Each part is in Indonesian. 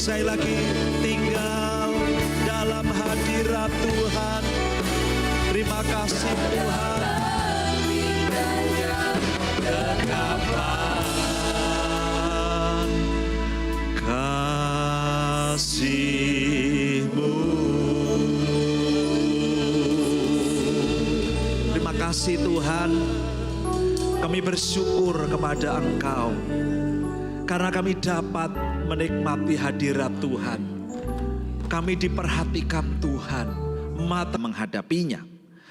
sekali lagi tinggal dalam hadirat Tuhan. Terima kasih Tuhan. Kenapan kasih-Mu. Terima kasih Tuhan. Kami bersyukur kepada Engkau karena kami dapat menikmati hadirat Tuhan. Kami diperhatikan Tuhan, mata menghadapinya.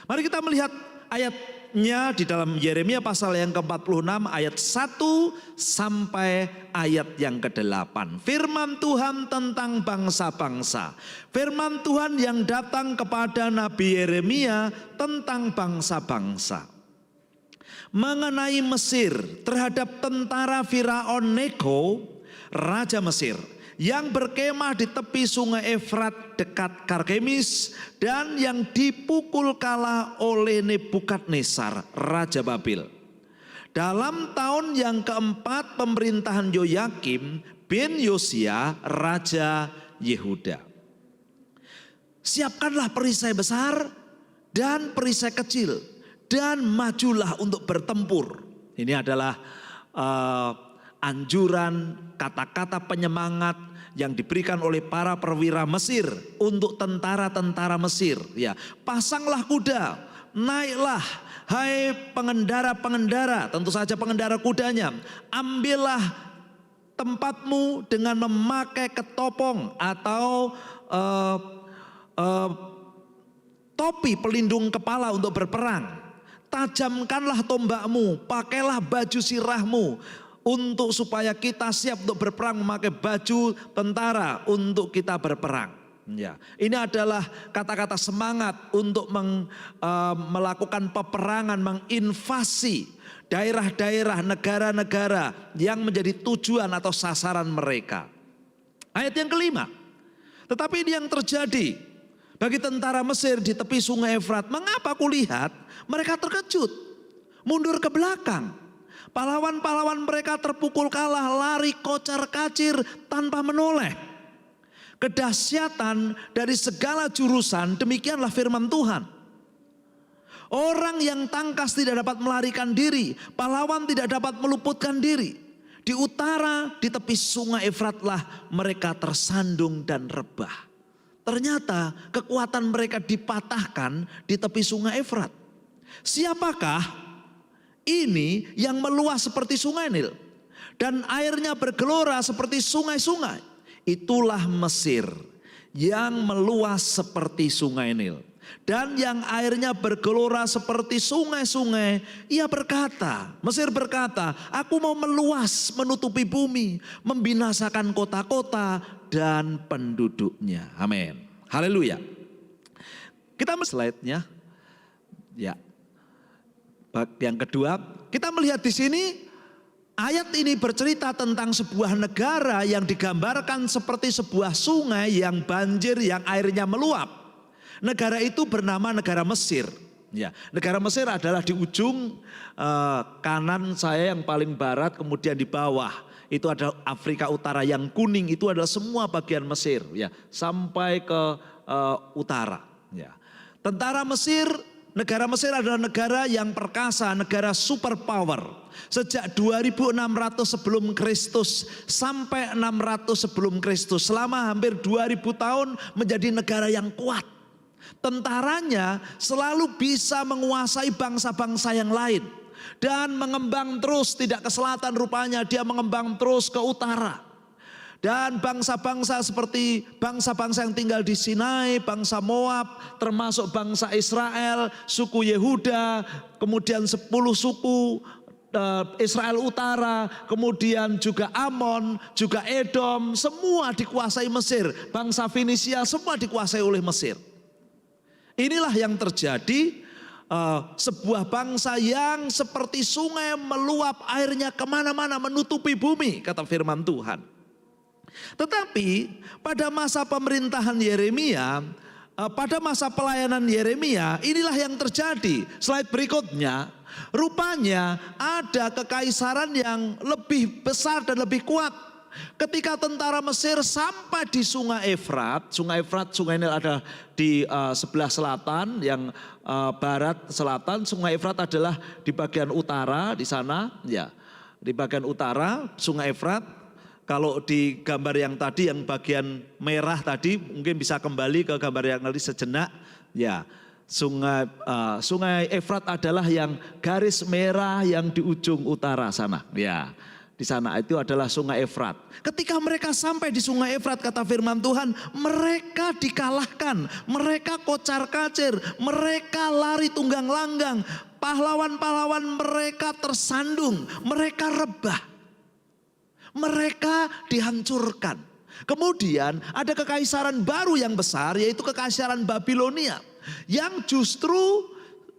Mari kita melihat ayatnya di dalam Yeremia pasal yang ke-46 ayat 1 sampai ayat yang ke-8. Firman Tuhan tentang bangsa-bangsa. Firman Tuhan yang datang kepada Nabi Yeremia tentang bangsa-bangsa. Mengenai Mesir terhadap tentara Firaun Neko, Raja Mesir, yang berkemah di tepi sungai Efrat dekat Karkemis, dan yang dipukul kalah oleh Nebukadnezar, Raja Babil. Dalam tahun yang keempat pemerintahan Yoyakim bin Yosia, Raja Yehuda. Siapkanlah perisai besar dan perisai kecil, dan majulah untuk bertempur. Ini adalah anjuran, kata-kata penyemangat yang diberikan oleh para perwira Mesir untuk tentara-tentara Mesir. Ya, pasanglah kuda, naiklah, hai pengendara-pengendara, tentu saja pengendara kudanya, ambillah tempatmu dengan memakai ketopong atau topi pelindung kepala untuk berperang. Tajamkanlah tombakmu, pakailah baju sirahmu, untuk supaya kita siap untuk berperang, memakai baju tentara untuk kita berperang. Ya, ini adalah kata-kata semangat untuk melakukan peperangan, menginvasi daerah-daerah, negara-negara yang menjadi tujuan atau sasaran mereka. Ayat yang kelima, tetapi ini yang terjadi bagi tentara Mesir di tepi sungai Efrat. Mengapa kulihat mereka terkejut, mundur ke belakang. Pahlawan-pahlawan mereka terpukul kalah, lari kocar-kacir tanpa menoleh. Kedahsyatan dari segala jurusan, demikianlah firman Tuhan. Orang yang tangkas tidak dapat melarikan diri, pahlawan tidak dapat meluputkan diri. Di utara, di tepi sungai Efratlah mereka tersandung dan rebah. Ternyata kekuatan mereka dipatahkan di tepi sungai Efrat. Siapakah ini yang meluas seperti sungai Nil dan airnya bergelora seperti sungai-sungai? Itulah Mesir yang meluas seperti sungai Nil dan yang airnya bergelora seperti sungai-sungai. Ia berkata, Mesir berkata, aku mau meluas menutupi bumi, membinasakan kota-kota dan penduduknya. Amin. Haleluya. Kita slide-nya. Ya. Yang kedua, kita melihat di sini ayat ini bercerita tentang sebuah negara yang digambarkan seperti sebuah sungai yang banjir, yang airnya meluap. Negara itu bernama negara Mesir. Ya, negara Mesir adalah di ujung kanan saya yang paling barat, kemudian di bawah itu adalah Afrika Utara, yang kuning itu adalah semua bagian Mesir, ya, sampai ke utara. Ya. Tentara Mesir, negara Mesir adalah negara yang perkasa, negara superpower. Sejak 2600 sebelum Kristus sampai 600 sebelum Kristus, selama hampir 2000 tahun menjadi negara yang kuat. Tentaranya selalu bisa menguasai bangsa-bangsa yang lain. Dan mengembang terus, tidak ke selatan rupanya, dia mengembang terus ke utara. Dan bangsa-bangsa seperti bangsa-bangsa yang tinggal di Sinai, bangsa Moab, termasuk bangsa Israel, suku Yehuda, kemudian 10 suku Israel Utara, kemudian juga Amon, juga Edom, semua dikuasai Mesir. Bangsa Fenisia semua dikuasai oleh Mesir. Inilah yang terjadi, sebuah bangsa yang seperti sungai meluap airnya kemana-mana, menutupi bumi, kata firman Tuhan. Tetapi pada masa pemerintahan Yeremia, pada masa pelayanan Yeremia, inilah yang terjadi. Slide berikutnya, rupanya ada kekaisaran yang lebih besar dan lebih kuat. Ketika tentara Mesir sampai di Sungai Efrat, Sungai Nil ada di sebelah selatan, yang barat selatan. Sungai Efrat adalah di bagian utara di sana, ya. Di bagian utara Sungai Efrat. Kalau di gambar yang tadi, yang bagian merah tadi, mungkin bisa kembali ke gambar yang tadi sejenak, ya. Sungai Efrat adalah yang garis merah yang di ujung utara sana, ya. Di sana itu adalah Sungai Efrat. Ketika mereka sampai di Sungai Efrat, kata firman Tuhan, mereka dikalahkan, mereka kocar-kacir, mereka lari tunggang langgang, pahlawan-pahlawan mereka tersandung, mereka rebah, mereka dihancurkan. Kemudian ada kekaisaran baru yang besar, yaitu kekaisaran Babilonia, yang justru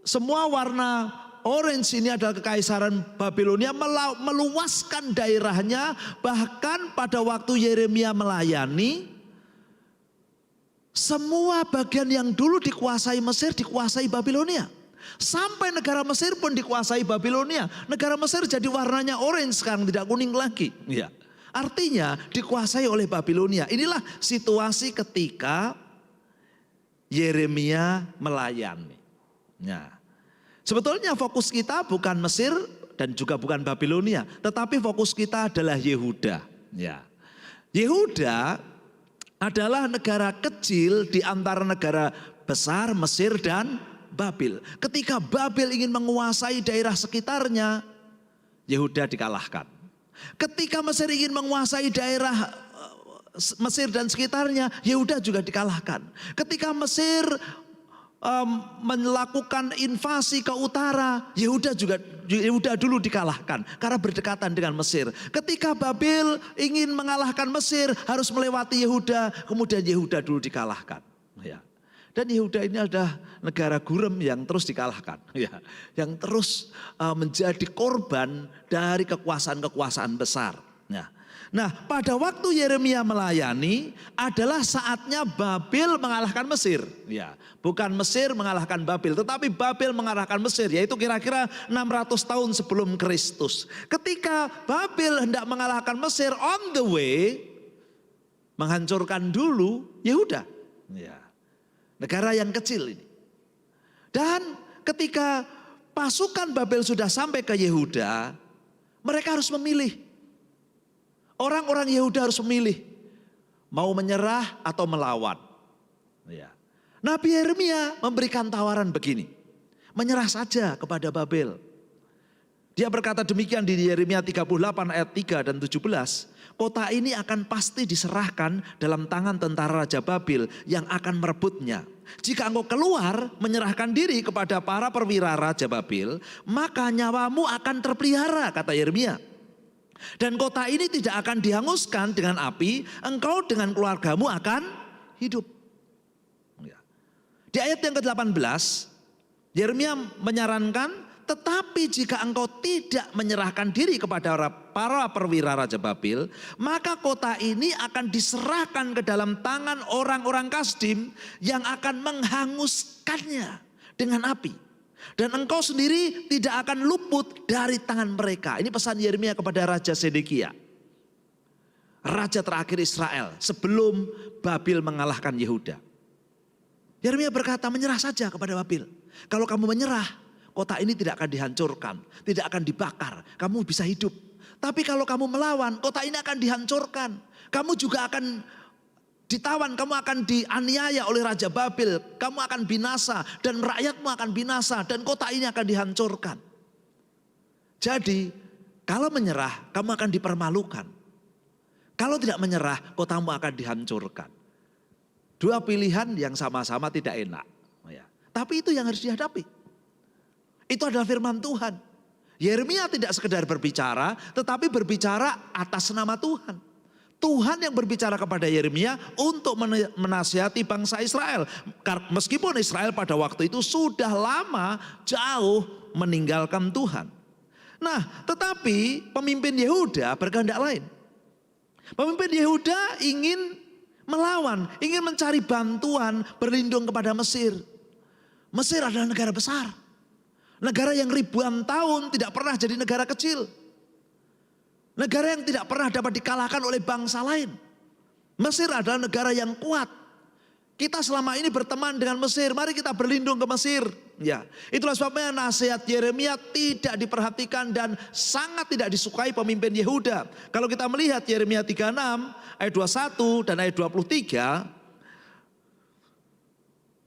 semua warna orange ini adalah kekaisaran Babilonia meluaskan daerahnya. Bahkan pada waktu Yeremia melayani, semua bagian yang dulu dikuasai Mesir dikuasai Babilonia. Sampai negara Mesir pun dikuasai Babilonia. Negara Mesir jadi warnanya orange sekarang, tidak kuning lagi. Ya. Artinya dikuasai oleh Babilonia. Inilah situasi ketika Yeremia melayani. Ya. Sebetulnya fokus kita bukan Mesir dan juga bukan Babilonia, tetapi fokus kita adalah Yehuda. Ya. Yehuda adalah negara kecil di antara negara besar Mesir dan Babil. Ketika Babil ingin menguasai daerah sekitarnya, Yehuda dikalahkan. Ketika Mesir ingin menguasai daerah Mesir dan sekitarnya, Yehuda juga dikalahkan. Ketika Mesir melakukan invasi ke utara, Yehuda dulu dikalahkan karena berdekatan dengan Mesir. Ketika Babil ingin mengalahkan Mesir, harus melewati Yehuda, kemudian Yehuda dulu dikalahkan. Ya. Dan Yehuda ini adalah negara gurem yang terus dikalahkan, ya, yang terus menjadi korban dari kekuasaan-kekuasaan besar. Ya. Nah, pada waktu Yeremia melayani adalah saatnya Babil mengalahkan Mesir. Ya, bukan Mesir mengalahkan Babil, tetapi Babil mengalahkan Mesir, yaitu kira-kira 600 tahun sebelum Kristus. Ketika Babil hendak mengalahkan Mesir, on the way menghancurkan dulu Yehuda. Ya, negara yang kecil ini. Dan ketika pasukan Babil sudah sampai ke Yehuda, mereka harus memilih. Orang-orang Yehuda harus memilih mau menyerah atau melawan. Ya. Nabi Yeremia memberikan tawaran begini, menyerah saja kepada Babel. Dia berkata demikian di Yeremia 38 ayat 3 dan 17. Kota ini akan pasti diserahkan dalam tangan tentara Raja Babil yang akan merebutnya. Jika engkau keluar menyerahkan diri kepada para perwira Raja Babil, maka nyawamu akan terpelihara, kata Yeremia. Dan kota ini tidak akan dihanguskan dengan api, engkau dengan keluargamu akan hidup. Ya. Di ayat yang ke-18, Yeremia menyarankan, tetapi jika engkau tidak menyerahkan diri kepada para perwira Raja Babil, maka kota ini akan diserahkan ke dalam tangan orang-orang Kasdim yang akan menghanguskannya dengan api. Dan engkau sendiri tidak akan luput dari tangan mereka. Ini pesan Yeremia kepada Raja Zedekia, raja terakhir Israel sebelum Babil mengalahkan Yehuda. Yeremia berkata, menyerah saja kepada Babil. Kalau kamu menyerah, kota ini tidak akan dihancurkan, tidak akan dibakar, kamu bisa hidup. Tapi kalau kamu melawan, kota ini akan dihancurkan. Kamu juga akan ditawan, kamu akan dianiaya oleh Raja Babil, kamu akan binasa dan rakyatmu akan binasa dan kota ini akan dihancurkan. Jadi kalau menyerah kamu akan dipermalukan. Kalau tidak menyerah kotamu akan dihancurkan. Dua pilihan yang sama-sama tidak enak. Ya. Tapi itu yang harus dihadapi. Itu adalah firman Tuhan. Yeremia tidak sekedar berbicara, tetapi berbicara atas nama Tuhan. Tuhan yang berbicara kepada Yeremia untuk menasihati bangsa Israel. Meskipun Israel pada waktu itu sudah lama jauh meninggalkan Tuhan. Nah, tetapi pemimpin Yehuda berkehendak lain. Pemimpin Yehuda ingin melawan, ingin mencari bantuan, berlindung kepada Mesir. Mesir adalah negara besar. Negara yang ribuan tahun tidak pernah jadi negara kecil. Negara yang tidak pernah dapat dikalahkan oleh bangsa lain. Mesir adalah negara yang kuat. Kita selama ini berteman dengan Mesir, mari kita berlindung ke Mesir. Ya, itulah sebabnya nasihat Yeremia tidak diperhatikan dan sangat tidak disukai pemimpin Yehuda. Kalau kita melihat Yeremia 36 ayat 21 dan ayat 23,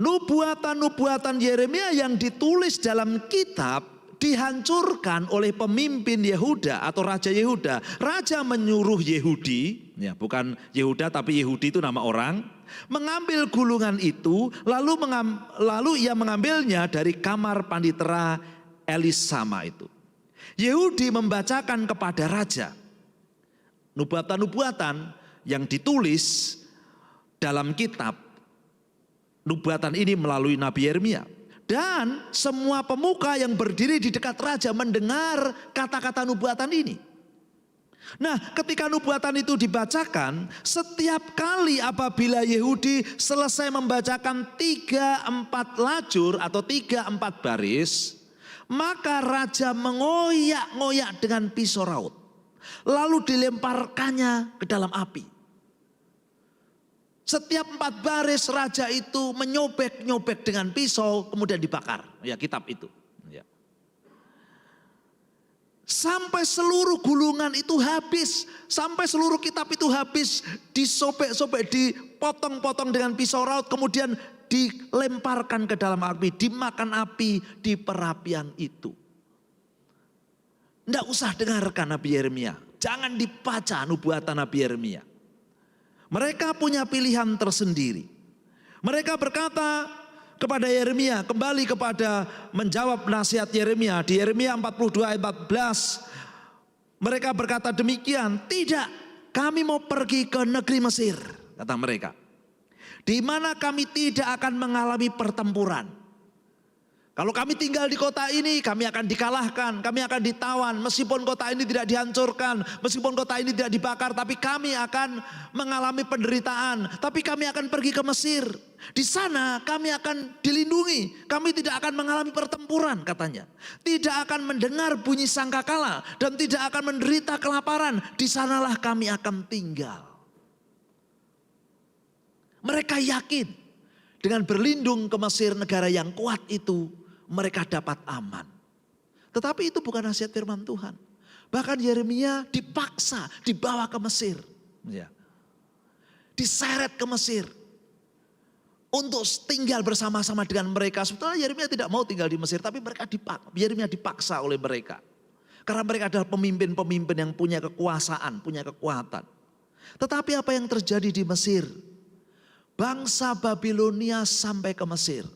nubuatan-nubuatan Yeremia yang ditulis dalam kitab dihancurkan oleh pemimpin Yehuda atau Raja Yehuda. Raja menyuruh Yehudi, ya bukan Yehuda tapi Yehudi itu nama orang, mengambil gulungan itu lalu ia mengambilnya dari kamar panditera Elisama itu. Yehudi membacakan kepada raja nubuatan-nubuatan yang ditulis dalam kitab. Nubuatan ini melalui Nabi Yeremia. Dan semua pemuka yang berdiri di dekat raja mendengar kata-kata nubuatan ini. Nah, ketika nubuatan itu dibacakan, setiap kali apabila Yehudi selesai membacakan 3-4 lajur atau 3-4 baris, maka raja mengoyak-ngoyak dengan pisau raut. Lalu dilemparkannya ke dalam api. Setiap 4 baris raja itu menyobek-nyobek dengan pisau kemudian dibakar. Ya, kitab itu. Ya. Sampai seluruh gulungan itu habis. Sampai seluruh kitab itu habis. Disobek-sobek, dipotong-potong dengan pisau raut. Kemudian dilemparkan ke dalam api. Dimakan api di perapian itu. Tidak usah dengarkan Nabi Yeremia. Jangan dibaca nubuatan Nabi Yeremia. Mereka punya pilihan tersendiri. Mereka berkata kepada Yeremia, kembali kepada menjawab nasihat Yeremia. Di Yeremia 42 ayat 14. Mereka berkata demikian, tidak, kami mau pergi ke negeri Mesir, kata mereka. Di mana kami tidak akan mengalami pertempuran. Kalau kami tinggal di kota ini, kami akan dikalahkan, kami akan ditawan. Meskipun kota ini tidak dihancurkan, meskipun kota ini tidak dibakar, tapi kami akan mengalami penderitaan. Tapi kami akan pergi ke Mesir. Di sana kami akan dilindungi, kami tidak akan mengalami pertempuran katanya. Tidak akan mendengar bunyi sangkakala dan tidak akan menderita kelaparan. Di sanalah kami akan tinggal. Mereka yakin dengan berlindung ke Mesir, negara yang kuat itu, mereka dapat aman. Tetapi itu bukan nasihat firman Tuhan. Bahkan Yeremia dipaksa dibawa ke Mesir. Ya. Diseret ke Mesir. Untuk tinggal bersama-sama dengan mereka. Sebetulnya Yeremia tidak mau tinggal di Mesir. Tapi Yeremia dipaksa oleh mereka. Karena mereka adalah pemimpin-pemimpin yang punya kekuasaan, punya kekuatan. Tetapi apa yang terjadi di Mesir? Bangsa Babilonia sampai ke Mesir.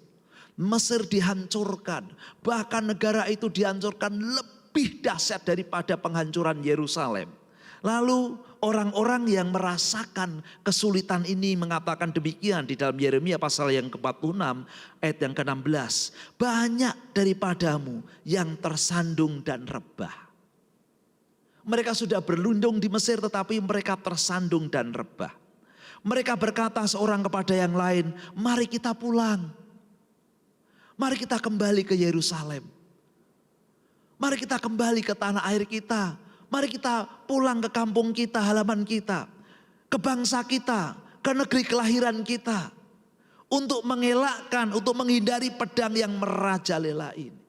Mesir dihancurkan, bahkan negara itu dihancurkan lebih dahsyat daripada penghancuran Yerusalem. Lalu orang-orang yang merasakan kesulitan ini mengatakan demikian di dalam Yeremia pasal yang ke-46 ayat yang ke-16. Banyak daripadamu yang tersandung dan rebah. Mereka sudah berlindung di Mesir tetapi mereka tersandung dan rebah. Mereka berkata seorang kepada yang lain, mari kita pulang. Mari kita kembali ke Yerusalem. Mari kita kembali ke tanah air kita. Mari kita pulang ke kampung kita, halaman kita. Ke bangsa kita, ke negeri kelahiran kita. Untuk mengelakkan, untuk menghindari pedang yang merajalela ini.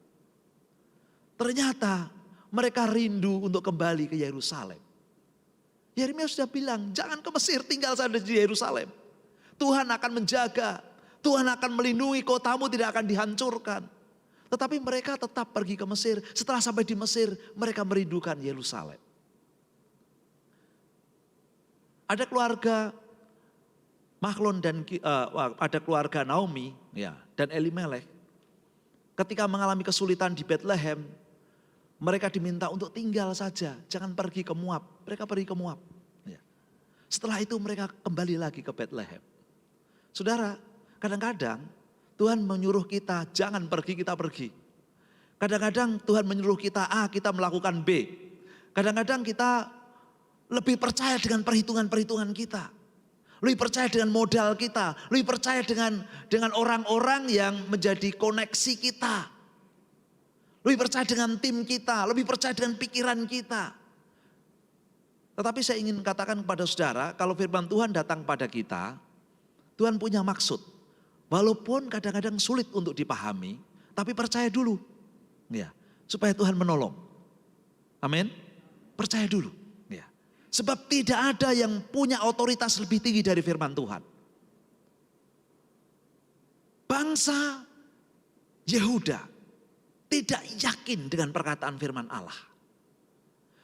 Ternyata mereka rindu untuk kembali ke Yerusalem. Yeremia sudah bilang, jangan ke Mesir, tinggal saja di Yerusalem. Tuhan akan menjaga. Tuhan akan melindungi, kotamu tidak akan dihancurkan. Tetapi mereka tetap pergi ke Mesir. Setelah sampai di Mesir, mereka merindukan Yerusalem. Ada keluarga Mahlon dan ada keluarga Naomi ya, dan Elimelech. Ketika mengalami kesulitan di Bethlehem, mereka diminta untuk tinggal saja, jangan pergi ke Moab. Mereka pergi ke Moab. Ya. Setelah itu mereka kembali lagi ke Bethlehem. Saudara, kadang-kadang Tuhan menyuruh kita jangan pergi, kita pergi. Kadang-kadang Tuhan menyuruh kita A, kita melakukan B. Kadang-kadang kita lebih percaya dengan perhitungan-perhitungan kita. Lebih percaya dengan modal kita. Lebih percaya dengan orang-orang yang menjadi koneksi kita. Lebih percaya dengan tim kita. Lebih percaya dengan pikiran kita. Tetapi saya ingin katakan kepada saudara, kalau firman Tuhan datang pada kita, Tuhan punya maksud. Walaupun kadang-kadang sulit untuk dipahami, tapi percaya dulu. Ya, supaya Tuhan menolong. Amin. Percaya dulu. Ya. Sebab tidak ada yang punya otoritas lebih tinggi dari firman Tuhan. Bangsa Yehuda tidak yakin dengan perkataan firman Allah.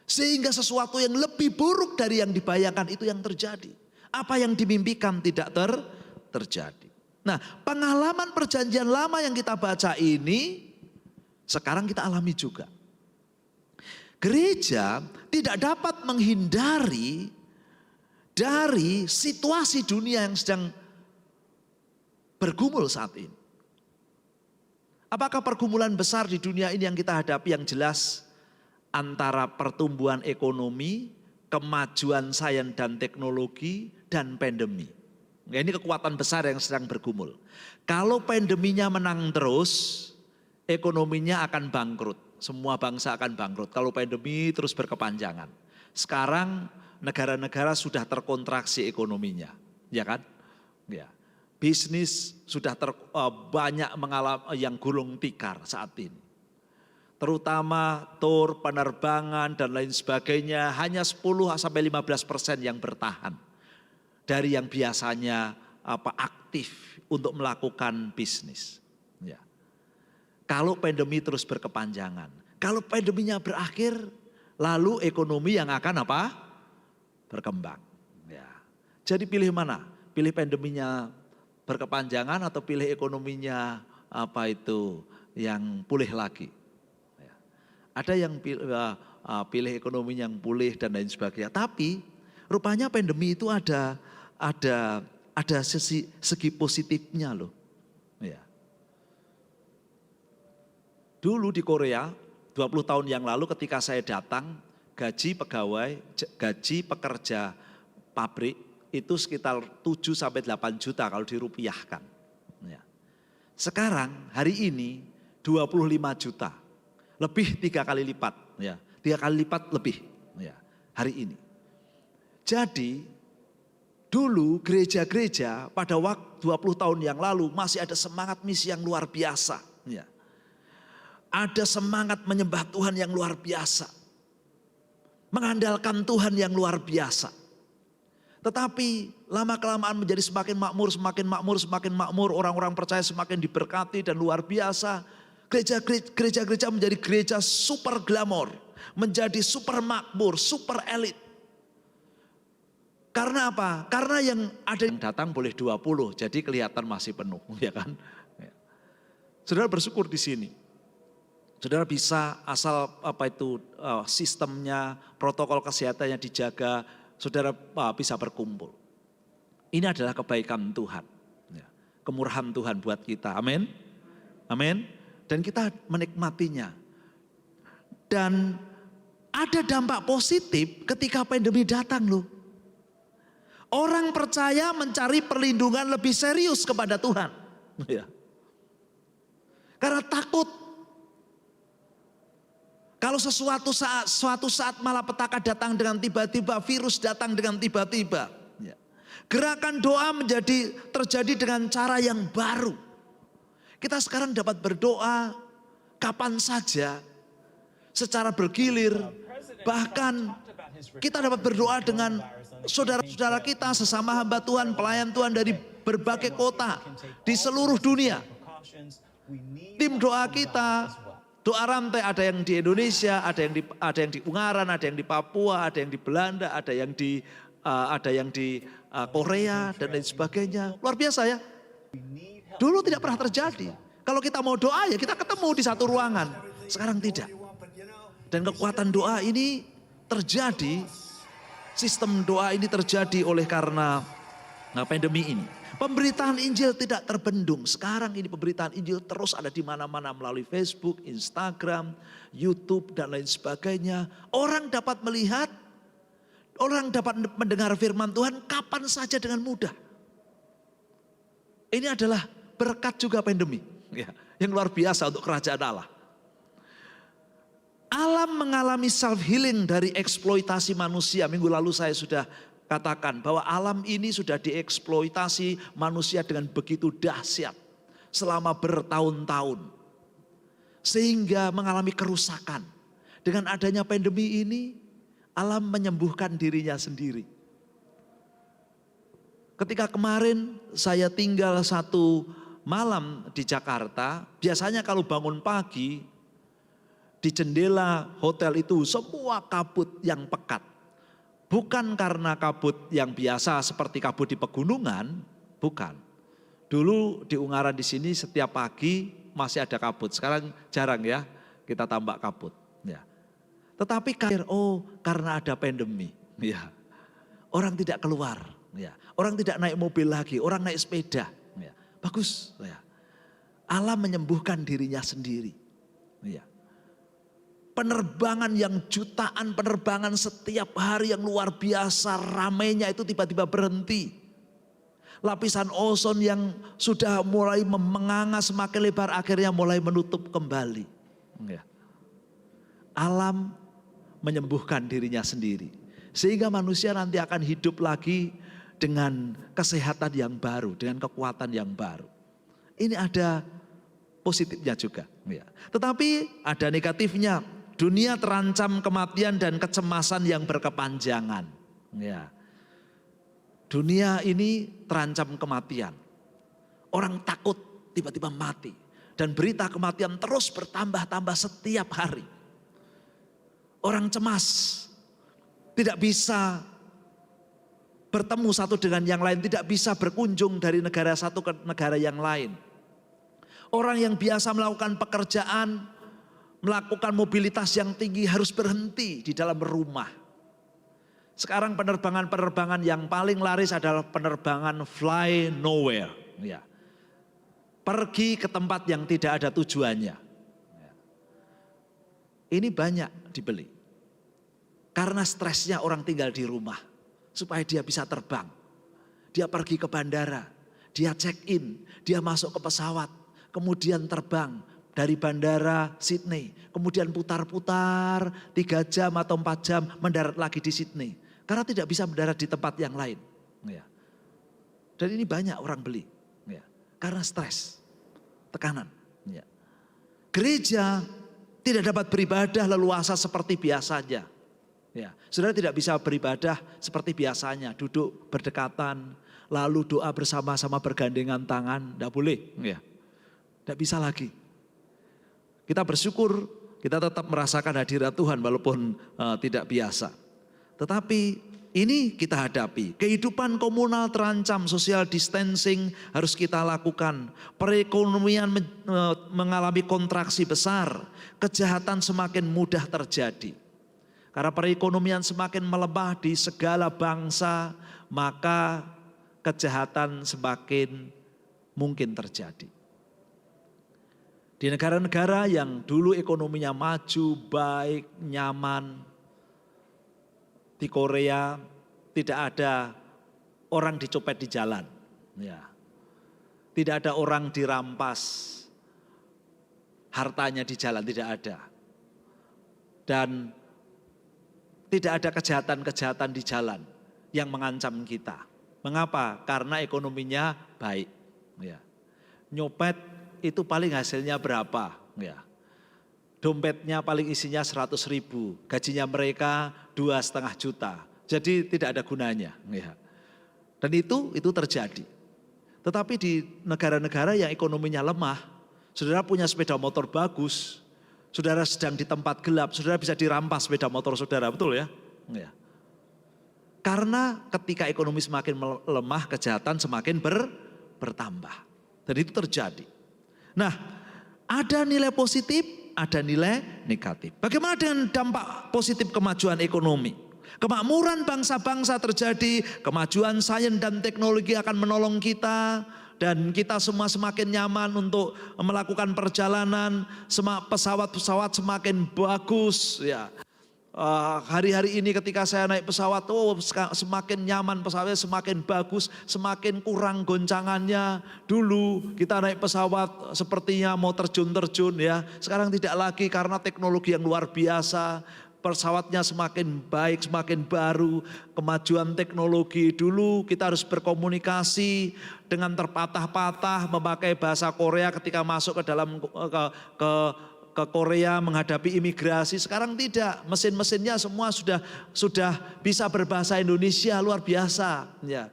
Sehingga sesuatu yang lebih buruk dari yang dibayangkan itu yang terjadi. Apa yang dimimpikan tidak terjadi. Nah, pengalaman perjanjian lama yang kita baca ini sekarang kita alami juga. Gereja tidak dapat menghindari dari situasi dunia yang sedang bergumul saat ini. Apakah pergumulan besar di dunia ini yang kita hadapi yang jelas antara pertumbuhan ekonomi, kemajuan sains dan teknologi, dan pandemi. Nah, ini kekuatan besar yang sedang bergumul. Kalau pandeminya menang terus, ekonominya akan bangkrut. Semua bangsa akan bangkrut kalau pandemi terus berkepanjangan. Sekarang negara-negara sudah terkontraksi ekonominya, ya kan? Ya. Bisnis sudah banyak mengalami yang gulung tikar saat ini. Terutama tour, penerbangan dan lain sebagainya hanya 10-15% yang bertahan. Dari yang biasanya aktif untuk melakukan bisnis. Ya. Kalau pandemi terus berkepanjangan, kalau pandeminya berakhir, lalu ekonomi yang akan berkembang. Ya. Jadi pilih mana? Pilih pandeminya berkepanjangan atau pilih ekonominya yang pulih lagi. Ya. Ada yang pilih ekonomi yang pulih dan lain sebagainya. Tapi rupanya pandemi itu ada segi positifnya loh. Ya. Dulu di Korea 20 tahun yang lalu ketika saya datang, gaji pekerja pabrik itu sekitar 7-8 juta kalau dirupiahkan. Ya. Sekarang hari ini 25 juta, lebih 3 kali lipat. Ya. 3 kali lipat lebih ya, hari ini. Jadi dulu gereja-gereja pada waktu 20 tahun yang lalu masih ada semangat misi yang luar biasa. Ya. Ada semangat menyembah Tuhan yang luar biasa. Mengandalkan Tuhan yang luar biasa. Tetapi lama-kelamaan menjadi semakin makmur. Orang-orang percaya semakin diberkati dan luar biasa. Gereja-gereja menjadi gereja super glamor. Menjadi super makmur, super elit. Karena apa? Karena yang ada yang datang boleh 20, jadi kelihatan masih penuh, ya kan? Saudara bersyukur di sini. Saudara bisa asal sistemnya, protokol kesehatannya dijaga, saudara bisa berkumpul. Ini adalah kebaikan Tuhan, kemurahan Tuhan buat kita. Amin, amin. Dan kita menikmatinya. Dan ada dampak positif ketika pandemi datang loh. Orang percaya mencari perlindungan lebih serius kepada Tuhan. Ya. Karena takut. Kalau suatu saat malapetaka datang dengan tiba-tiba, virus datang dengan tiba-tiba. Ya. Gerakan doa terjadi dengan cara yang baru. Kita sekarang dapat berdoa kapan saja, secara bergilir. Bahkan kita dapat berdoa dengan saudara-saudara kita, sesama hamba Tuhan, pelayan Tuhan dari berbagai kota di seluruh dunia. Tim doa kita, doa rantai, ada yang di Indonesia, ada yang di Ungaran, ada yang di Papua, ada yang di Belanda, ada yang di Korea dan lain sebagainya. Luar biasa ya. Dulu tidak pernah terjadi. Kalau kita mau doa ya kita ketemu di satu ruangan. Sekarang tidak. Dan kekuatan doa ini terjadi. Sistem doa ini terjadi oleh karena pandemi ini. Pemberitaan Injil tidak terbendung. Sekarang ini pemberitaan Injil terus ada di mana-mana melalui Facebook, Instagram, YouTube dan lain sebagainya. Orang dapat melihat, orang dapat mendengar firman Tuhan kapan saja dengan mudah. Ini adalah berkat juga pandemi, ya, yang luar biasa untuk kerajaan Allah. Alam mengalami self healing dari eksploitasi manusia. Minggu lalu saya sudah katakan bahwa alam ini sudah dieksploitasi manusia dengan begitu dahsyat selama bertahun-tahun. Sehingga mengalami kerusakan. Dengan adanya pandemi ini, alam menyembuhkan dirinya sendiri. Ketika kemarin saya tinggal satu malam di Jakarta, biasanya kalau bangun pagi, di jendela hotel itu semua kabut yang pekat. Bukan karena kabut yang biasa seperti kabut di pegunungan, bukan. Dulu di Ungaran di sini setiap pagi masih ada kabut, sekarang jarang ya kita tambah kabut. Ya. Tetapi karena ada pandemi, ya. Orang tidak keluar, ya. Orang tidak naik mobil lagi, orang naik sepeda. Ya. Bagus, ya. Alam menyembuhkan dirinya sendiri. Ya. Penerbangan yang jutaan penerbangan setiap hari yang luar biasa ramainya itu tiba-tiba berhenti. Lapisan ozon yang sudah mulai menganga semakin lebar akhirnya mulai menutup kembali. Ya. Alam menyembuhkan dirinya sendiri. Sehingga manusia nanti akan hidup lagi dengan kesehatan yang baru, dengan kekuatan yang baru. Ini ada positifnya juga. Ya. Tetapi ada negatifnya. Dunia terancam kematian dan kecemasan yang berkepanjangan. Ya. Dunia ini terancam kematian. Orang takut tiba-tiba mati. Dan berita kematian terus bertambah-tambah setiap hari. Orang cemas. Tidak bisa bertemu satu dengan yang lain. Tidak bisa berkunjung dari negara satu ke negara yang lain. Orang yang biasa melakukan pekerjaan, melakukan mobilitas yang tinggi harus berhenti di dalam rumah. Sekarang penerbangan-penerbangan yang paling laris adalah penerbangan fly nowhere. Ya. Pergi ke tempat yang tidak ada tujuannya. Ya. Ini banyak dibeli. Karena stresnya orang tinggal di rumah. Supaya dia bisa terbang. Dia pergi ke bandara. Dia check in. Dia masuk ke pesawat. Kemudian terbang. Dari bandara Sydney, kemudian putar-putar 3 jam atau 4 jam mendarat lagi di Sydney. Karena tidak bisa mendarat di tempat yang lain. Ya. Dan ini banyak orang beli. Ya. Karena stres, tekanan. Ya. Gereja tidak dapat beribadah leluasa seperti biasanya. Ya. Saudara tidak bisa beribadah seperti biasanya, duduk berdekatan, lalu doa bersama-sama bergandengan tangan, tidak boleh. Ya. Tidak bisa lagi. Kita bersyukur kita tetap merasakan hadirat Tuhan walaupun tidak biasa. Tetapi ini kita hadapi. Kehidupan komunal terancam, social distancing harus kita lakukan. Perekonomian mengalami kontraksi besar. Kejahatan semakin mudah terjadi. Karena perekonomian semakin melemah di segala bangsa, maka kejahatan semakin mungkin terjadi. Di negara-negara yang dulu ekonominya maju, baik, nyaman. Di Korea tidak ada orang dicopet di jalan. Ya. Tidak ada orang dirampas hartanya di jalan, tidak ada. Dan tidak ada kejahatan-kejahatan di jalan yang mengancam kita. Mengapa? Karena ekonominya baik. Ya. Nyopet itu paling hasilnya berapa? Ya. Dompetnya paling isinya 100.000, gajinya mereka 2,5 juta. Jadi tidak ada gunanya. Ya. Dan itu terjadi. Tetapi di negara-negara yang ekonominya lemah, saudara punya sepeda motor bagus, saudara sedang di tempat gelap, saudara bisa dirampas sepeda motor saudara, betul ya? Ya. Karena ketika ekonomi semakin lemah, kejahatan semakin bertambah. Dan itu terjadi. Nah, ada nilai positif, ada nilai negatif. Bagaimana dengan dampak positif kemajuan ekonomi? Kemakmuran bangsa-bangsa terjadi, kemajuan sains dan teknologi akan menolong kita. Dan kita semua semakin nyaman untuk melakukan perjalanan, pesawat-pesawat semakin bagus. Ya. Hari-hari ini ketika saya naik pesawat, semakin nyaman pesawatnya, semakin bagus, semakin kurang goncangannya. Dulu kita naik pesawat sepertinya mau terjun-terjun ya. Sekarang tidak lagi karena teknologi yang luar biasa. Pesawatnya semakin baik, semakin baru, kemajuan teknologi. Dulu kita harus berkomunikasi dengan terpatah-patah, memakai bahasa Korea ketika masuk ke dalam ke Korea menghadapi imigrasi. Sekarang tidak, mesin-mesinnya semua sudah bisa berbahasa Indonesia, luar biasa. Ya.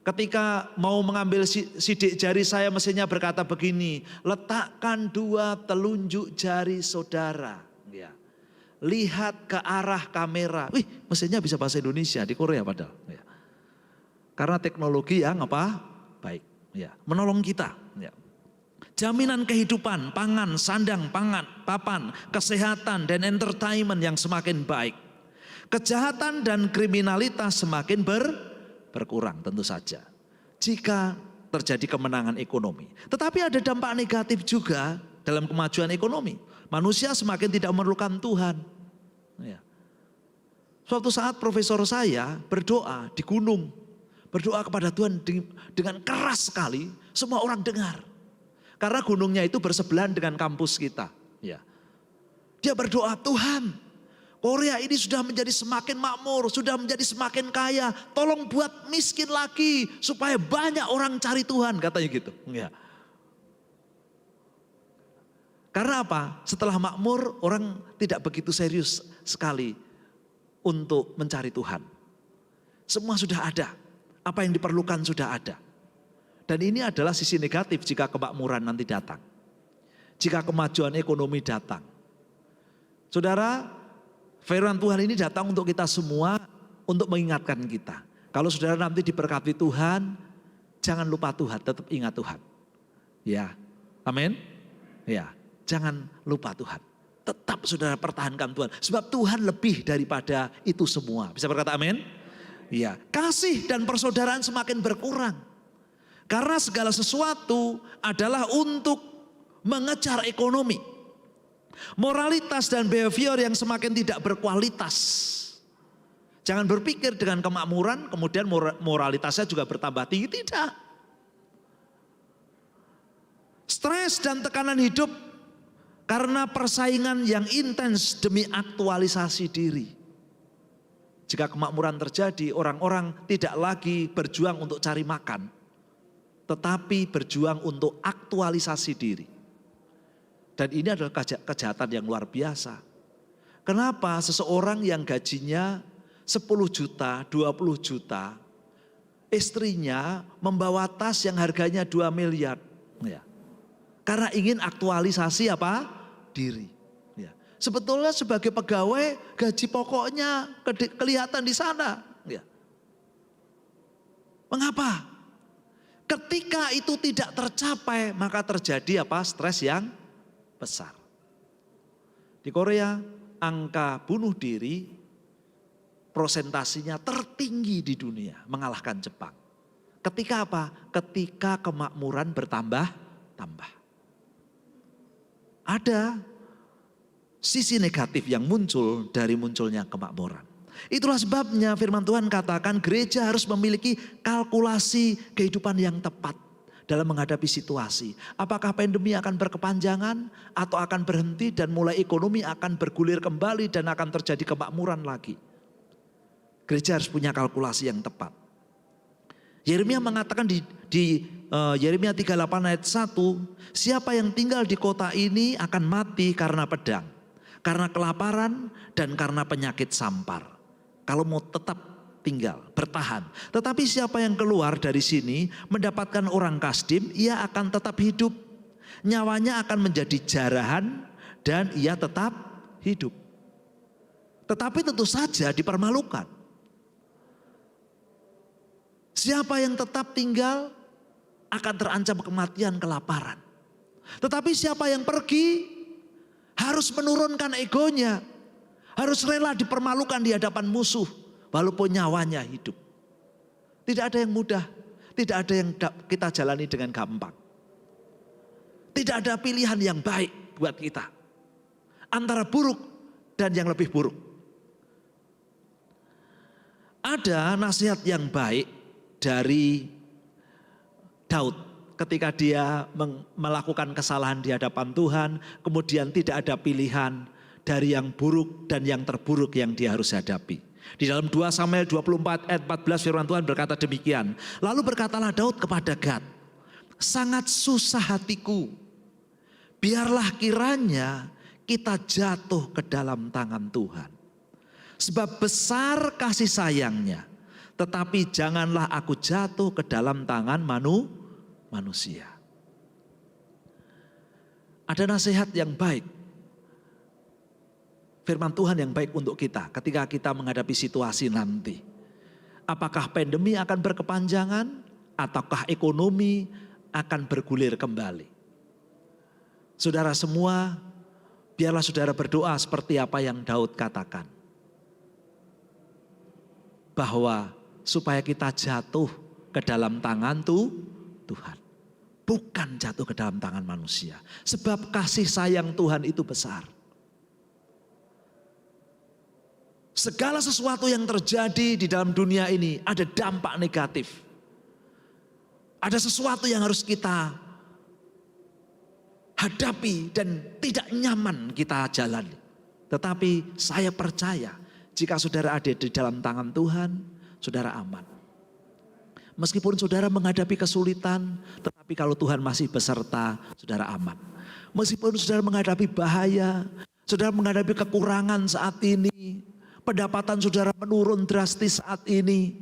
Ketika mau mengambil sidik jari saya, mesinnya berkata begini, letakkan 2 telunjuk jari saudara. Ya. Lihat ke arah kamera. Wih, mesinnya bisa bahasa Indonesia di Korea padahal. Ya. Karena teknologi yang baik, ya, menolong kita. Ya. Jaminan kehidupan, pangan, sandang, papan, kesehatan dan entertainment yang semakin baik. Kejahatan dan kriminalitas semakin berkurang tentu saja. Jika terjadi kemenangan ekonomi. Tetapi ada dampak negatif juga dalam kemajuan ekonomi. Manusia semakin tidak memerlukan Tuhan. Ya. Suatu saat profesor saya berdoa di gunung. Berdoa kepada Tuhan dengan keras sekali, semua orang dengar. Karena gunungnya itu bersebelahan dengan kampus kita. Ya. Dia berdoa, Tuhan, Korea ini sudah menjadi semakin makmur, sudah menjadi semakin kaya. Tolong buat miskin lagi supaya banyak orang cari Tuhan, katanya gitu. Ya. Karena apa? Setelah makmur orang tidak begitu serius sekali untuk mencari Tuhan. Semua sudah ada, apa yang diperlukan sudah ada. Dan ini adalah sisi negatif jika kemakmuran nanti datang. Jika kemajuan ekonomi datang. Saudara, firman Tuhan ini datang untuk kita semua, untuk mengingatkan kita. Kalau saudara nanti diberkati Tuhan, jangan lupa Tuhan, tetap ingat Tuhan. Ya, amin. Ya, jangan lupa Tuhan. Tetap saudara pertahankan Tuhan. Sebab Tuhan lebih daripada itu semua. Bisa berkata amin? Ya, kasih dan persaudaraan semakin berkurang. Karena segala sesuatu adalah untuk mengejar ekonomi. Moralitas dan behavior yang semakin tidak berkualitas. Jangan berpikir dengan kemakmuran kemudian moralitasnya juga bertambah tinggi, tidak. Stres dan tekanan hidup karena persaingan yang intens demi aktualisasi diri. Jika kemakmuran terjadi, orang-orang tidak lagi berjuang untuk cari makan, tetapi berjuang untuk aktualisasi diri. Dan ini adalah kejahatan yang luar biasa. Kenapa seseorang yang gajinya 10 juta, 20 juta, istrinya membawa tas yang harganya 2 miliar. Ya. Karena ingin aktualisasi apa? Diri. Ya. Sebetulnya sebagai pegawai gaji pokoknya kelihatan di sana. Ya. Mengapa? Ketika itu tidak tercapai, maka terjadi apa? Stres yang besar. Di Korea, angka bunuh diri prosentasinya tertinggi di dunia, mengalahkan Jepang. Ketika apa? Ketika kemakmuran bertambah-tambah. Ada sisi negatif yang muncul dari munculnya kemakmuran. Itulah sebabnya firman Tuhan katakan gereja harus memiliki kalkulasi kehidupan yang tepat dalam menghadapi situasi. Apakah pandemi akan berkepanjangan atau akan berhenti dan mulai ekonomi akan bergulir kembali dan akan terjadi kemakmuran lagi. Gereja harus punya kalkulasi yang tepat. Yeremia mengatakan di Yeremia 38 ayat 1, siapa yang tinggal di kota ini akan mati karena pedang, karena kelaparan dan karena penyakit sampar. Kalau mau tetap tinggal, bertahan. Tetapi siapa yang keluar dari sini mendapatkan orang Kasdim, ia akan tetap hidup. Nyawanya akan menjadi jarahan dan ia tetap hidup. Tetapi tentu saja dipermalukan. Siapa yang tetap tinggal akan terancam kematian, kelaparan. Tetapi siapa yang pergi harus menurunkan egonya. Harus rela dipermalukan di hadapan musuh walaupun nyawanya hidup. Tidak ada yang mudah, tidak ada yang kita jalani dengan gampang. Tidak ada pilihan yang baik buat kita. Antara buruk dan yang lebih buruk. Ada nasihat yang baik dari Daud ketika dia melakukan kesalahan di hadapan Tuhan, kemudian tidak ada pilihan dari yang buruk dan yang terburuk yang dia harus hadapi. Di dalam 2 Samuel 24 ayat 14 firman Tuhan berkata demikian. Lalu berkatalah Daud kepada Gad, sangat susah hatiku, biarlah kiranya kita jatuh ke dalam tangan Tuhan. Sebab besar kasih sayangnya, tetapi janganlah aku jatuh ke dalam tangan manusia. Ada nasihat yang baik, firman Tuhan yang baik untuk kita ketika kita menghadapi situasi nanti. Apakah pandemi akan berkepanjangan ataukah ekonomi akan bergulir kembali? Saudara semua, biarlah saudara berdoa seperti apa yang Daud katakan. Bahwa supaya kita jatuh ke dalam tangan Tuhan. Bukan jatuh ke dalam tangan manusia. Sebab kasih sayang Tuhan itu besar. Segala sesuatu yang terjadi di dalam dunia ini ada dampak negatif. Ada sesuatu yang harus kita hadapi dan tidak nyaman kita jalani. Tetapi saya percaya jika saudara ada di dalam tangan Tuhan, saudara aman. Meskipun saudara menghadapi kesulitan, tetapi kalau Tuhan masih beserta, saudara aman. Meskipun saudara menghadapi bahaya, saudara menghadapi kekurangan saat ini, pendapatan saudara menurun drastis saat ini,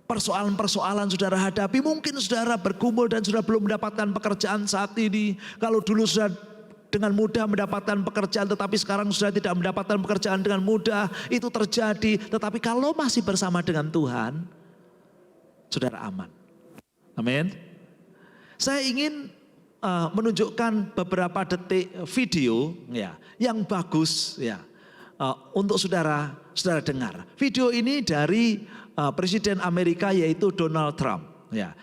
persoalan-persoalan saudara hadapi, mungkin saudara bergumul dan saudara belum mendapatkan pekerjaan saat ini. Kalau dulu saudara dengan mudah mendapatkan pekerjaan, tetapi sekarang sudah tidak mendapatkan pekerjaan dengan mudah, itu terjadi. Tetapi kalau masih bersama dengan Tuhan, saudara aman. Amin. Saya ingin menunjukkan beberapa detik video ya, yang bagus ya, untuk saudara dengar. Video ini dari Presiden Amerika yaitu Donald Trump. Ya,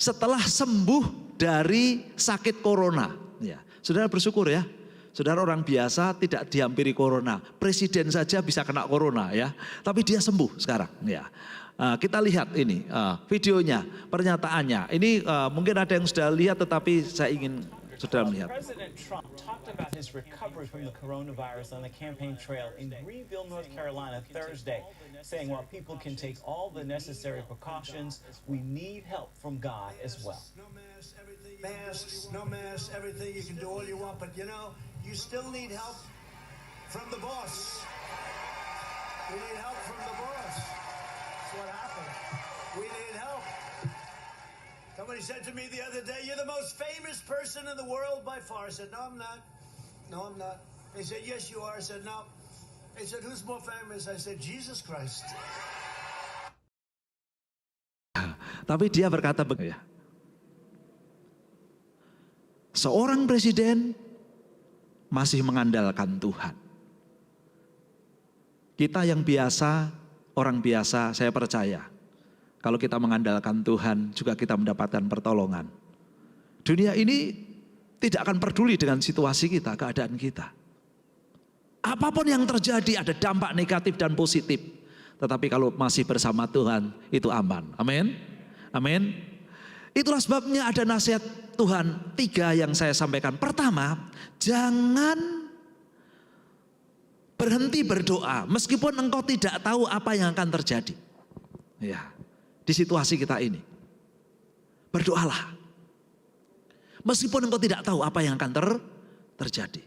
setelah sembuh dari sakit corona. Ya, saudara bersyukur ya. Saudara orang biasa tidak dihampiri corona. Presiden saja bisa kena corona ya. Tapi dia sembuh sekarang ya. Kita lihat ini videonya, pernyataannya. Ini mungkin ada yang sudah lihat tetapi saya ingin saudara melihat. President Trump talked about his recovery from the coronavirus on the campaign trail in Greenville, North Carolina Thursday, saying while people can take all the necessary precautions, we need help from God as well. No masks, everything, you can do all you want, but you know, you still need help from the boss. We need help from the boss. That's what happened. We need help. Somebody said to me the other day, you're the most famous person in the world by far. I said, no, I'm not. No, I'm not. They said, yes, you are. I said, no. They said, who's more famous? I said, Jesus Christ. Tapi dia berkata begini ya. Seorang presiden masih mengandalkan Tuhan. Kita yang biasa, orang biasa, saya percaya. Kalau kita mengandalkan Tuhan, juga kita mendapatkan pertolongan. Dunia ini tidak akan peduli dengan situasi kita, keadaan kita. Apapun yang terjadi ada dampak negatif dan positif. Tetapi kalau masih bersama Tuhan, itu aman. Amin. Amin. Itulah sebabnya ada nasihat Tuhan 3 yang saya sampaikan. Pertama, jangan berhenti berdoa meskipun engkau tidak tahu apa yang akan terjadi. Ya, di situasi kita ini. Berdoalah. Meskipun engkau tidak tahu apa yang akan terjadi.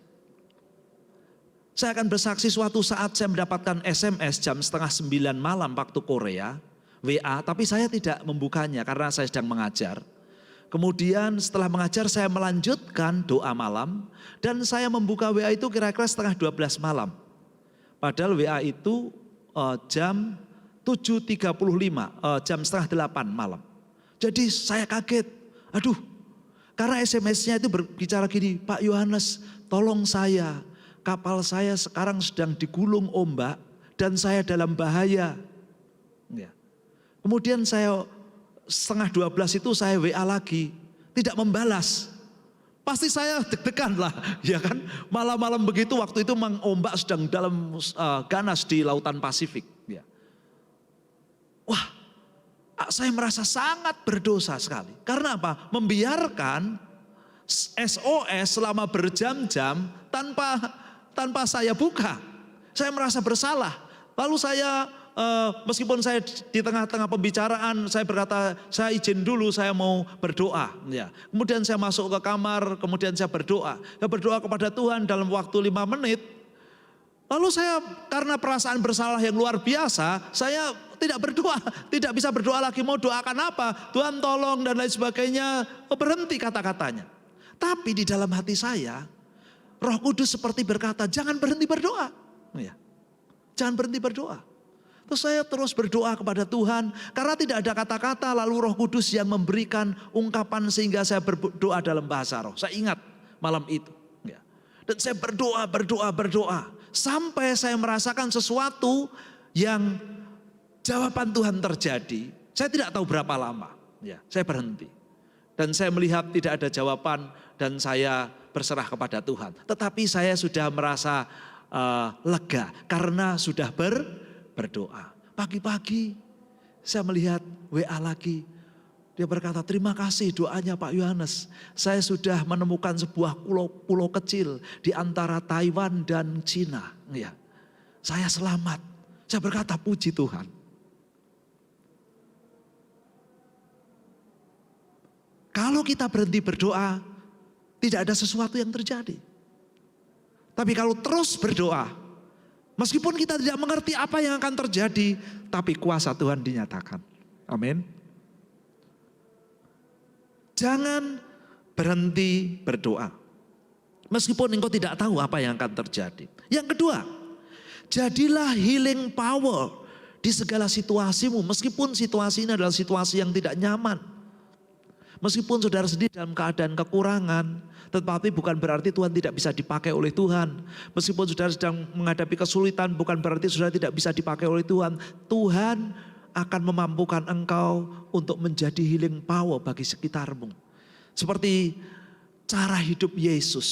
Saya akan bersaksi suatu saat saya mendapatkan SMS jam 8:30 malam waktu Korea. WA, tapi saya tidak membukanya karena saya sedang mengajar. Kemudian setelah mengajar saya melanjutkan doa malam dan saya membuka WA itu kira-kira 11:30 malam. Padahal WA itu jam 7.35, jam 7:30 malam. Jadi saya kaget, aduh, karena SMS-nya itu berbicara gini, Pak Yohanes tolong saya, kapal saya sekarang sedang digulung ombak dan saya dalam bahaya. Ya. Kemudian saya 11:30 itu saya WA lagi, tidak membalas. Pasti saya deg-degan lah, ya kan. Malam-malam begitu waktu itu ombak sedang dalam ganas di lautan Pasifik. Ya. saya merasa sangat berdosa sekali. Karena apa? Membiarkan SOS selama berjam-jam tanpa saya buka. Saya merasa bersalah. Lalu saya meskipun saya di tengah-tengah pembicaraan, saya berkata, saya izin dulu, saya mau berdoa. Ya. Kemudian saya masuk ke kamar, kemudian saya berdoa. Saya berdoa kepada Tuhan dalam waktu 5 menit. Lalu saya karena perasaan bersalah yang luar biasa, saya tidak berdoa, tidak bisa berdoa lagi. Mau doakan apa? Tuhan tolong dan lain sebagainya. Berhenti kata-katanya. Tapi di dalam hati saya, Roh Kudus seperti berkata, jangan berhenti berdoa. Ya. Jangan berhenti berdoa. Terus saya terus berdoa kepada Tuhan. Karena tidak ada kata-kata, lalu Roh Kudus yang memberikan ungkapan sehingga saya berdoa dalam bahasa roh. Saya ingat malam itu. Ya. Dan saya berdoa. Sampai saya merasakan sesuatu yang jawaban Tuhan terjadi. Saya tidak tahu berapa lama. Ya, saya berhenti. Dan saya melihat tidak ada jawaban dan saya berserah kepada Tuhan. Tetapi saya sudah merasa lega karena sudah berdoa. Pagi-pagi saya melihat WA lagi. Dia berkata, terima kasih doanya Pak Yohanes. Saya sudah menemukan sebuah pulau kecil di antara Taiwan dan Cina. Ya, saya selamat. Saya berkata, puji Tuhan. Kalau kita berhenti berdoa, tidak ada sesuatu yang terjadi. Tapi kalau terus berdoa, meskipun kita tidak mengerti apa yang akan terjadi, tapi kuasa Tuhan dinyatakan. Amin. Jangan berhenti berdoa. Meskipun engkau tidak tahu apa yang akan terjadi. Yang kedua, jadilah healing power di segala situasimu. Meskipun situasi ini adalah situasi yang tidak nyaman. Meskipun saudara sendiri dalam keadaan kekurangan, tetapi bukan berarti Tuhan tidak bisa dipakai oleh Tuhan. Meskipun saudara sedang menghadapi kesulitan, bukan berarti saudara tidak bisa dipakai oleh Tuhan. Tuhan akan memampukan engkau untuk menjadi healing power bagi sekitarmu. Seperti cara hidup Yesus.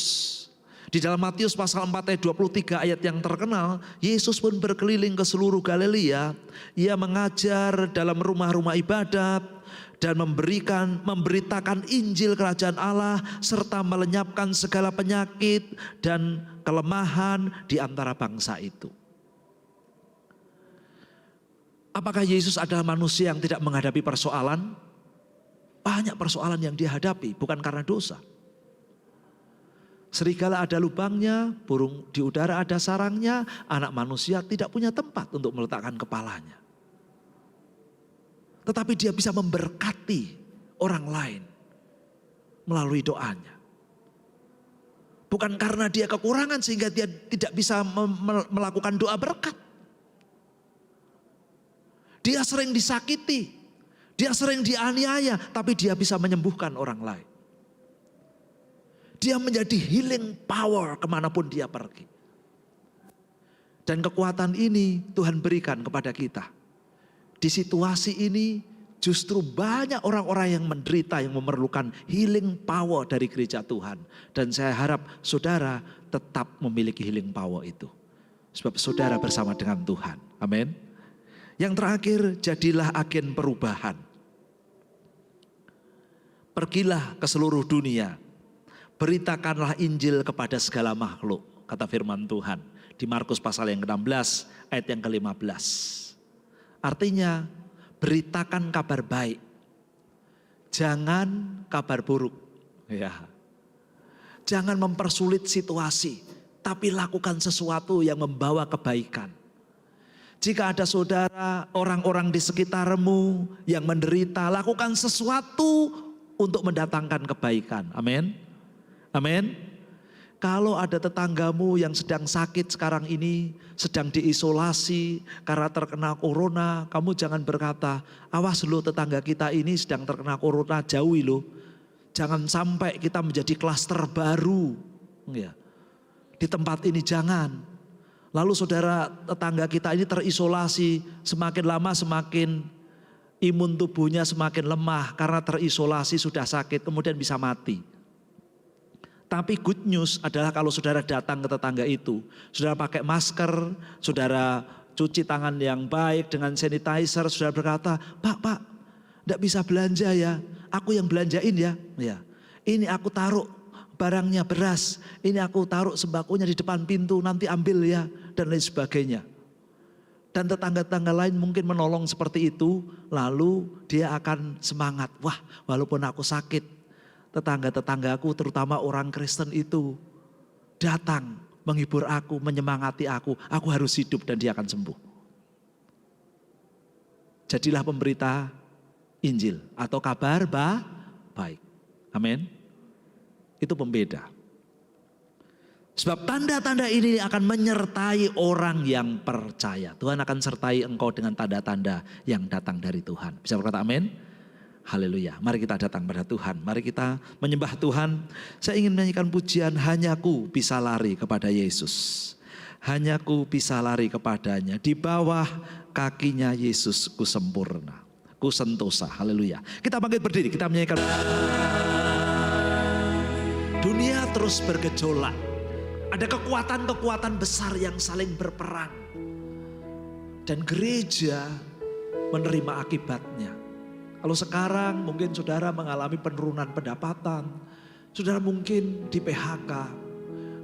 Di dalam Matius pasal 4 ayat 23 ayat yang terkenal, Yesus pun berkeliling ke seluruh Galilea. Ia mengajar dalam rumah-rumah ibadat dan memberitakan Injil kerajaan Allah serta melenyapkan segala penyakit dan kelemahan di antara bangsa itu. Apakah Yesus adalah manusia yang tidak menghadapi persoalan? Banyak persoalan yang dia hadapi, bukan karena dosa. Serigala ada lubangnya, burung di udara ada sarangnya, anak manusia tidak punya tempat untuk meletakkan kepalanya. Tetapi dia bisa memberkati orang lain melalui doanya. Bukan karena dia kekurangan sehingga dia tidak bisa melakukan doa berkat. Dia sering disakiti, dia sering dianiaya, tapi dia bisa menyembuhkan orang lain. Dia menjadi healing power kemanapun dia pergi. Dan kekuatan ini Tuhan berikan kepada kita. Di situasi ini justru banyak orang-orang yang menderita, yang memerlukan healing power dari gereja Tuhan. Dan saya harap saudara tetap memiliki healing power itu. Sebab saudara bersama dengan Tuhan. Amin. Yang terakhir, jadilah agen perubahan. Pergilah ke seluruh dunia. Beritakanlah Injil kepada segala makhluk. Kata firman Tuhan. Di Markus pasal yang ke-16 ayat yang ke-15. Artinya beritakan kabar baik. Jangan kabar buruk. Ya. Jangan mempersulit situasi. Tapi lakukan sesuatu yang membawa kebaikan. Jika ada saudara, orang-orang di sekitarmu yang menderita, lakukan sesuatu untuk mendatangkan kebaikan. Amin. Amin. Kalau ada tetanggamu yang sedang sakit sekarang ini, sedang diisolasi karena terkena corona, kamu jangan berkata, awas lo tetangga kita ini sedang terkena corona, jauhi lo. Jangan sampai kita menjadi klaster baru. Ya. Di tempat ini jangan. Lalu saudara tetangga kita ini terisolasi, semakin lama semakin imun tubuhnya semakin lemah karena terisolasi sudah sakit kemudian bisa mati. Tapi good news adalah kalau saudara datang ke tetangga itu, saudara pakai masker, saudara cuci tangan yang baik dengan sanitizer, saudara berkata, Pak, Tidak bisa belanja ya, aku yang belanjain ya. Ya, ini aku taruh barangnya beras, ini aku taruh sembakonya di depan pintu, nanti ambil ya, dan lain sebagainya. Dan tetangga-tetangga lain mungkin menolong seperti itu, lalu dia akan semangat. Wah, walaupun aku sakit, tetangga-tetanggaku terutama orang Kristen itu datang menghibur aku, menyemangati aku harus hidup dan dia akan sembuh. Jadilah pemberita Injil atau kabar baik. Amin. Itu pembeda. Sebab tanda-tanda ini akan menyertai orang yang percaya. Tuhan akan sertai engkau dengan tanda-tanda yang datang dari Tuhan. Bisa berkata amin? Haleluya. Mari kita datang pada Tuhan. Mari kita menyembah Tuhan. Saya ingin menyanyikan pujian, hanya ku bisa lari kepada Yesus. Hanya ku bisa lari kepadanya. Di bawah kakinya Yesus ku sempurna. Ku sentosa. Haleluya. Kita bangkit berdiri. Kita menyanyikan. Dunia terus bergejolak. Ada kekuatan-kekuatan besar yang saling berperang. Dan gereja menerima akibatnya. Kalau sekarang mungkin saudara mengalami penurunan pendapatan. Saudara mungkin di PHK.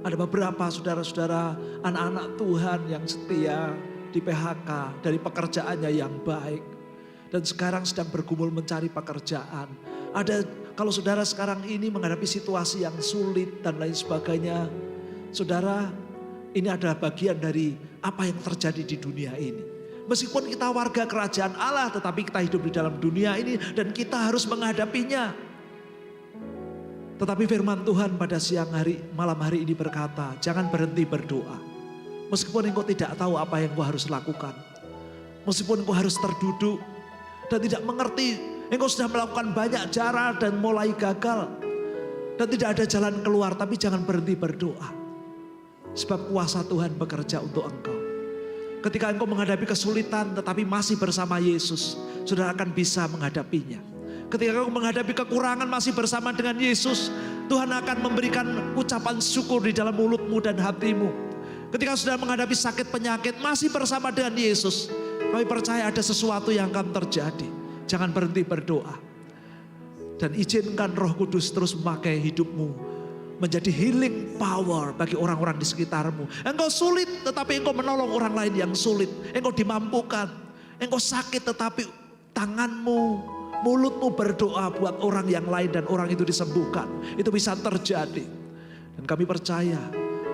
Ada beberapa saudara-saudara anak-anak Tuhan yang setia di PHK dari pekerjaannya yang baik. Dan sekarang sedang bergumul mencari pekerjaan. Ada kalau saudara sekarang ini menghadapi situasi yang sulit dan lain sebagainya. Saudara, ini adalah bagian dari apa yang terjadi di dunia ini. Meskipun kita warga kerajaan Allah, tetapi kita hidup di dalam dunia ini dan kita harus menghadapinya. Tetapi firman Tuhan pada malam hari ini berkata, jangan berhenti berdoa. Meskipun engkau tidak tahu apa yang engkau harus lakukan. Meskipun engkau harus terduduk dan tidak mengerti, engkau sudah melakukan banyak cara dan mulai gagal. Dan tidak ada jalan keluar, tapi jangan berhenti berdoa. Sebab kuasa Tuhan bekerja untuk engkau. Ketika engkau menghadapi kesulitan tetapi masih bersama Yesus, saudara akan bisa menghadapinya. Ketika engkau menghadapi kekurangan masih bersama dengan Yesus, Tuhan akan memberikan ucapan syukur di dalam mulutmu dan hatimu. Ketika saudara menghadapi sakit penyakit masih bersama dengan Yesus, kami percaya ada sesuatu yang akan terjadi. Jangan berhenti berdoa. Dan izinkan Roh Kudus terus memakai hidupmu menjadi healing power bagi orang-orang di sekitarmu. Engkau sulit tetapi engkau menolong orang lain yang sulit. Engkau dimampukan. Engkau sakit tetapi tanganmu, mulutmu berdoa buat orang yang lain dan orang itu disembuhkan. Itu bisa terjadi. Dan kami percaya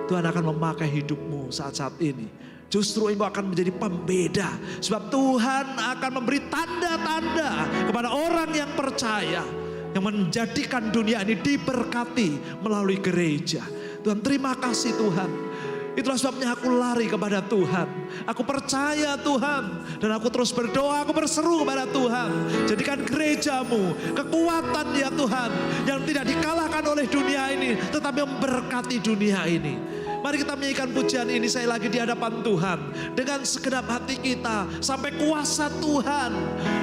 Tuhan akan memakai hidupmu saat-saat ini. Justru engkau akan menjadi pembeda. Sebab Tuhan akan memberi tanda-tanda kepada orang yang percaya. Yang menjadikan dunia ini diberkati melalui gereja. Tuhan, terima kasih Tuhan. Itulah sebabnya aku lari kepada Tuhan. Aku percaya Tuhan. Dan aku terus berdoa, aku berseru kepada Tuhan. Jadikan gerejamu kekuatan ya Tuhan. Yang tidak dikalahkan oleh dunia ini. Tetapi memberkati dunia ini. Mari kita menyanyikan pujian ini saya lagi di hadapan Tuhan. Dengan segenap hati kita. Sampai kuasa Tuhan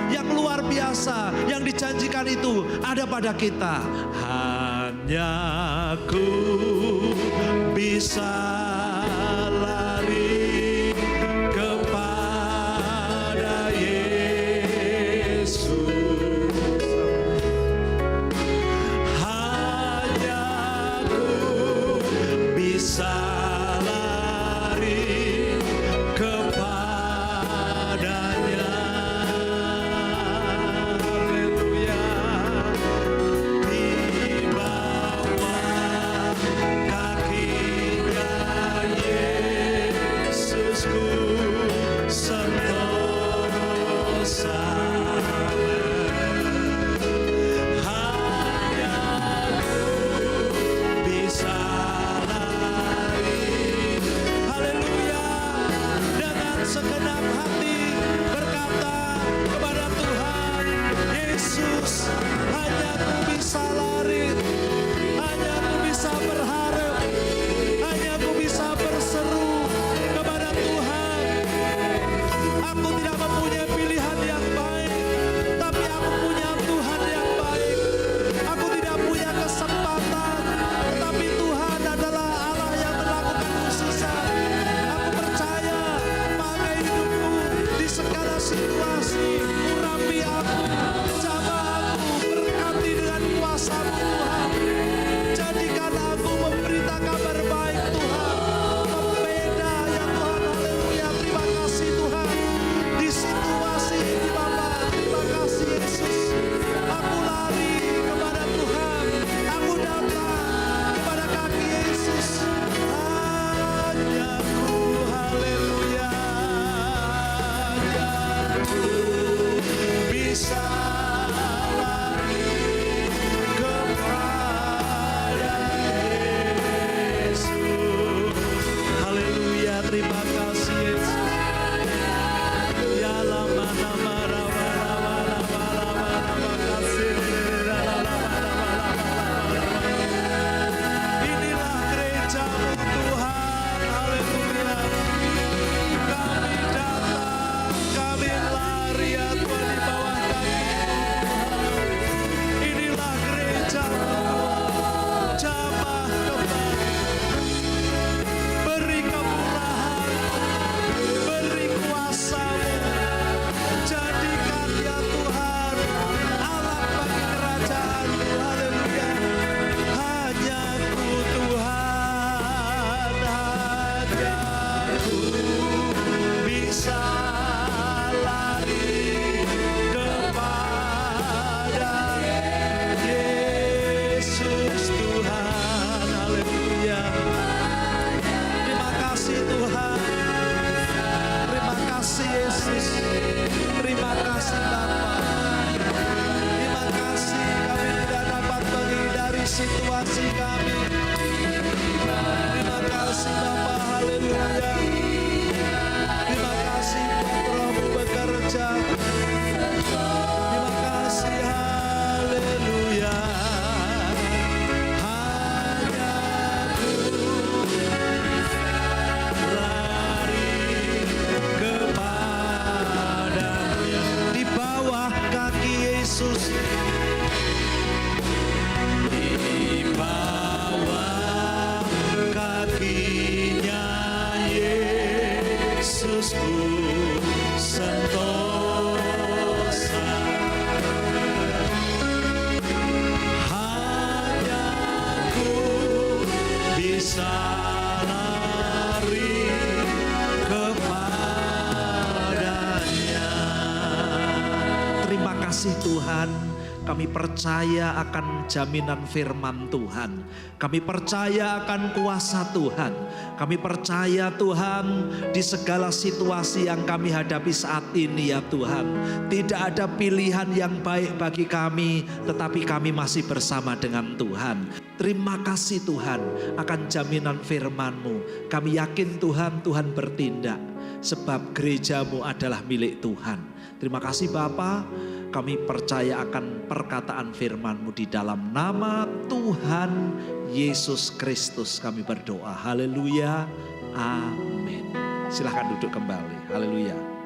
yang luar biasa. Yang dijanjikan itu ada pada kita. Hanya ku bisa lari kepada Yesus. Hanya ku bisa situasi, urapi aku, Terima kasih Yesus. Ya lama nama rawa rawa rawa rawa rawa kasih. Inilah gereja-Mu Tuhan, haleluya. Kami datang, kami lari ya Tuhan di bawah kaki. Inilah gereja-Mu Tuhan, jamah kembali. Beri kemurahan, beri kuasa-Mu. Jadikan ya Tuhan alat bagi kerajaan-Mu, haleluya. Hanya Ku Tuhan, hanya Ku bisa lari kepada Yesus Tuhan, haleluya. Terima kasih Tuhan, terima kasih Yesus, terima kasih Bapa. Terima kasih kami tidak dapat menghindari situasi kami. Terima kasih Bapa, haleluya. Terima kasih buat Roh-Mu bekerja. Terima kasih, haleluya. Hanya Ku lari kepada-Nya. Di bawah kaki Yesus. Di bawah kakinya Yesus ku sentosa. Hanya Ku bisa lari kepada-Nya. Terima kasih Tuhan. Kami percaya akan jaminan firman Tuhan. Kami percaya akan kuasa Tuhan. Kami percaya Tuhan di segala situasi yang kami hadapi saat ini ya Tuhan. Tidak ada pilihan yang baik bagi kami, tetapi kami masih bersama dengan Tuhan. Terima kasih Tuhan akan jaminan firman-Mu. Kami yakin Tuhan, Tuhan bertindak. Sebab gereja-Mu adalah milik Tuhan. Terima kasih Bapa. Kami percaya akan perkataan firman-Mu di dalam nama Tuhan Yesus Kristus kami berdoa. Haleluya. Amin. Silahkan duduk kembali. Haleluya.